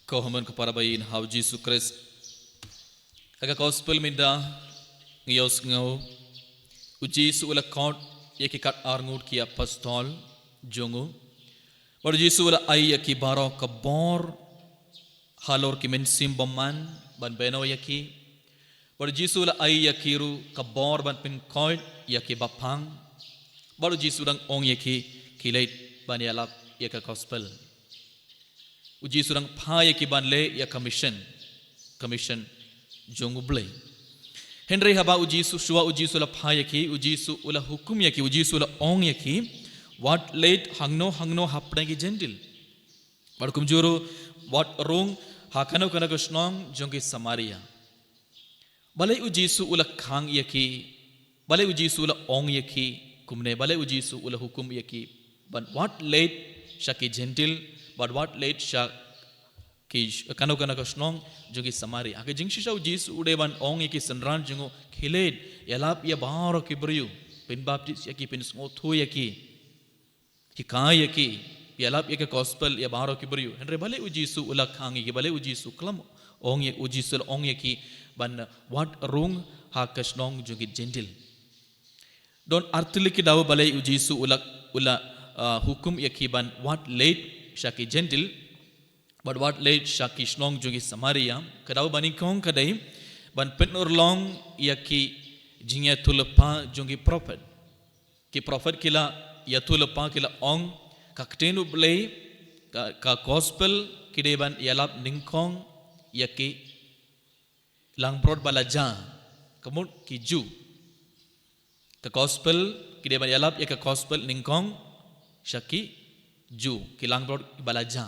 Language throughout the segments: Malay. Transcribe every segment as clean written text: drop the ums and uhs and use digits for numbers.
Kohaman kaparabayin how Jesus Christ. Aga gospel minda ngiyos ngaw. Ujisu ula count yaki kat arngut ki apostol jongu. Baru Jisu ula ay yaki baro kabor halor ki mensim baman ban beno yaki. Baru Jisu ula ay yakiru kabor ban pin coin yaki bapang. Baru Jisu dang ong yaki kilait ban yalap yaka gospel. Uji surang pha yaki ban le ya commission jongu blay. Henry haba uji su shua uji su la pha yaki uji su ula hukum yaki uji su la ong yaki what late hangno hapna ki gentil. Barkum juru what wrong hakano kana kusnong jongi Samaria. Balai uji su ula khang yaki balai uji su ula ong yaki kumne balai uji su ula hukum yaki but what late shaki gentil. But what late shak ki kano kasnong jungi Samari age jingshisha Jisu udeban ong yaki sanran jungo khilet yalap ya baro kibriu pin baptist yaki pin snotho yaki hikai yaki yalap yaki gospel ya baro kibriu henre bale Jisu ula khangi ki bale Jisu klam ong ye Jisu ong yaki ban what rung ha kasnong jungi gentil don artlik daw bale Jisu ula hukum yaki ban what late Shaki gentle, but what late Shaki snong jungi Samaria, Kadau banikong kadai, ban penur long yaki jingya tulapa jungi prophet. Ki prophet kila yatulapa kila ong, kaktenu blay, ka gospel kideban yalap ningkong yaki langprod balaja, kamut ki ju. Ka gospel kideban yalap yaka gospel ningkong Shaki Ju kilang brod balaja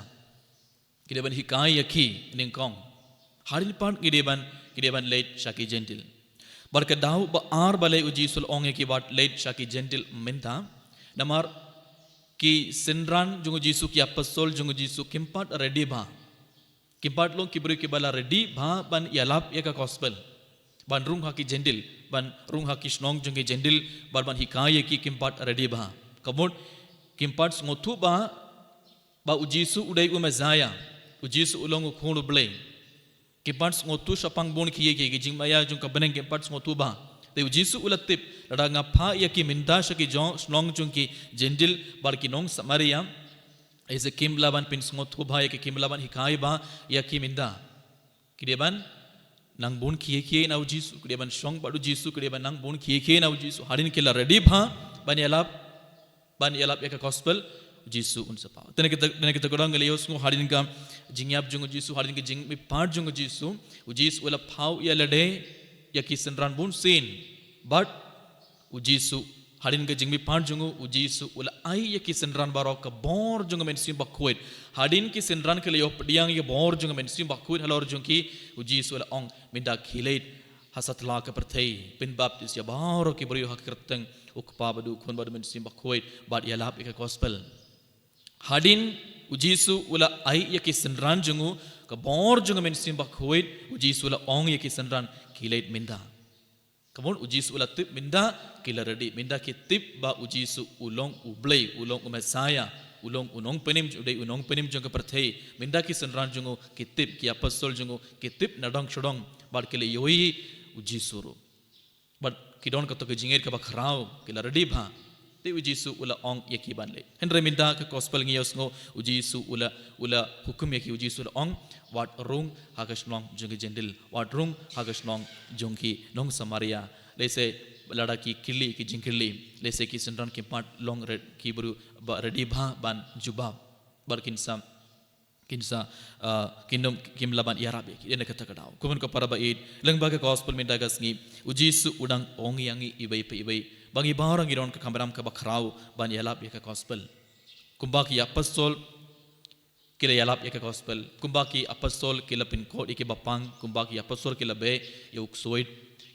kideban hikai yaki ningkong haril pan kideban late shaki gentle barkadau ba ar balai uji sul ong yaki bat late shaki gentle minta namar ki sinran jungu Jisu ki apostol jungu Jisu kimpat ready ba kimpat long kibru ki bala ready ba ban yalap yaka gospel ban rung haki gentle ban rung haki snong jungi gentle ban hikai yaki kimpat ready ba kamut Kimpat ngotu ba ujisu udai umazaya ujisu ulong khunu blay kimpat ngotu sapang bon kiye ki jingmaya jung kabeneng kimpat ngotu ba te ujisu ulatip radanga pha yaki minda shaki jong snong jung ki jendil bar ki nong Samaria ese kimlaban pin ngotu ba yaki kimlaban hikai ba yaki minda kideban nang bon kiye na ujisu kideban shong ba ujisu kideban nang bon kiye na ujisu harin kila ready ba ban yalap yaka gospel Jisu unsapa tene kita gorang ngelios ngo harin ka jingyap jung Jisu harin ka jing mi part jung Jisu Jisu ula phau ya lade yaki senran bun sin but Jisu harin ka jing mi part jung Jisu ula ai yaki senran baro ka bor jung men sim bakwet harin ki senran ke leyo pediang ye bor jung men sim bakwet halor jung ki Jisu ula ong minda khilet hasatla ka perthei pin baptist ya baro ki brio hakirteng ukpabadu khon badu men sim bakwet but yalap ka gospel hadin Jisu ula ai yaki senran jungu ka bor jungu men sim bakwet Jisu ula ong yaki senran khilet minda kamon Jisu ula tip minda kila ready minda ki tip ba Jisu ulong ublay ulong umesaya ulong unong penim udai unong penim jung ka perthei minda ki senran jungu ki tip ki apostol jungu ki tip nadong chodong bar kile yoi Jisu ro but kidon ka to ke jinger ka bakhrao kila ready bha te Jisu ula ong yaki banle henre minda ka gospel ngiyos ngo Jisu ula hukum yaki Jisu ula ong wat rung hagasnong jungi jendil wat rung hagasnong jungki nong Samaria lese lada ki kili ki jingkili lese ki senran ki pat long red ki buru ready bha ban jubab barkinsa kinsa kingdom kimlaban yarabe ene kata kadau kumun ko parabait lengbaga gospel minda gasngi Jisu udang ong yangi ibai bangi barang iron ka kamram ka bakrau ban yalap ya ka gospel kumbaki apostol kila yalap ya ka gospel kumbaki apostol kila pin code iki bapang kumbaki apostol kila be yuk soit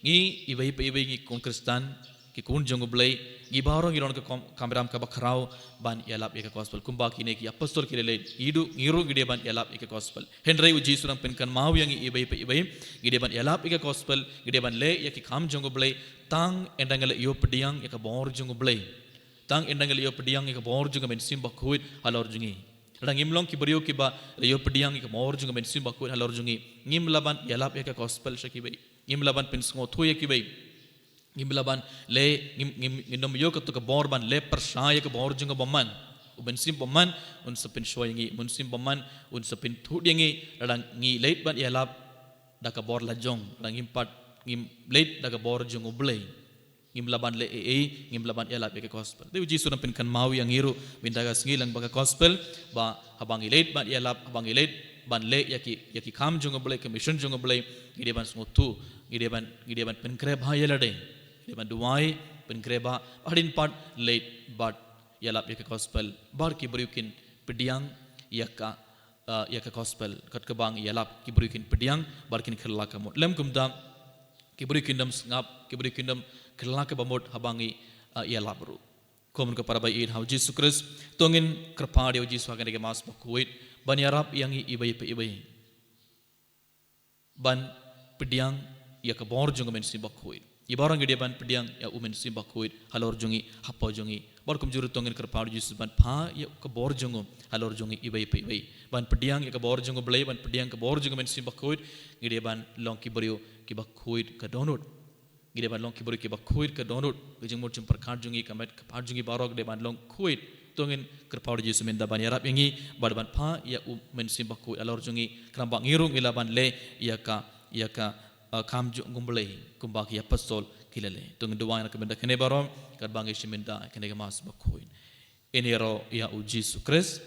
ngi ibai ngi kon kristan ki kun jongo blay gi barang iron ka kamram ka bakrau ban yalap ya ka gospel kumbaki ne ki apostol kila le idu ngiru gide ban yalap ya ka gospel henry Jisu rang pin kan mau yang ibai gide ban yalap ya ka gospel gide ban le ya ki kam jongo blay tang endangale yo pediang ya ka bor jongo blay tang endangale yo pediang ya ka bor jongo men sim bakuit halor jungi Rang imlong ki beriu ki ba yo pediang ki mor junga ben sim bakut halor jungi ngim laban yalap ya ka gospel sya ki bai ngim laban pen sngo thu ya ki bai ngim laban le ngim yo ka tu ka bor ban le persaya ka bor junga baman uben sim baman un sapin shoy ngi mun sim baman un sapin thu dingi rang ngi leit ban yalap da ka bor la jong rang impat ngim leit da ka bor junga blei ngim laban le ngim laban yalap ya ka gospel de uji sunan pen kan mawi ang iru bindaga singilang ba ka gospel ba habang ileit ban yalap habang ileit ban le yaki kham junga blei commission junga blei gide ban smutu gide ban pen kreb ha yalade gide ban duai pen kreba adin part late but yalap yaka gospel bar ki beriukin pediang yaka gospel kat kebang yalap ki beriukin pediang bar kin khela ka mot lem kumda ki beriukin dam ngap ki beriukin dam khela ka bamot habangi yalap ru komun ka para bai in hau Jesus Christ tongin krapadi o Jesus akan mas bakuit ban yarap yang ibai ban pediang yaka bor junga men si bakuit ibarang gede ban pediang ya umen sim bakuit halor jungi hapo jungi bar kum juru tongin krapadi Jesus ban pha ya ka bor jungo halor jungi ibai ban pediang ya ka bor jungo blai ban pediang ka bor junga men sim bakuit gede ban long ki beriu ki bakuit ka donut gede ban long ki beriu ki bakuit ka donut gejing mur jum perkhat jungi kamet ka jungi barok de ban long kuit tongin krapadi Jesus men da ban yarap yangi bar ban pha ya umen sim bakuit halor jungi krambang irung ilaban le ya ka kam gumblei kumbak ya pasol kilale tung duwa na kemenda kene barom kat bangi shiminda kene mas bakuin enero ya u Jesus Christ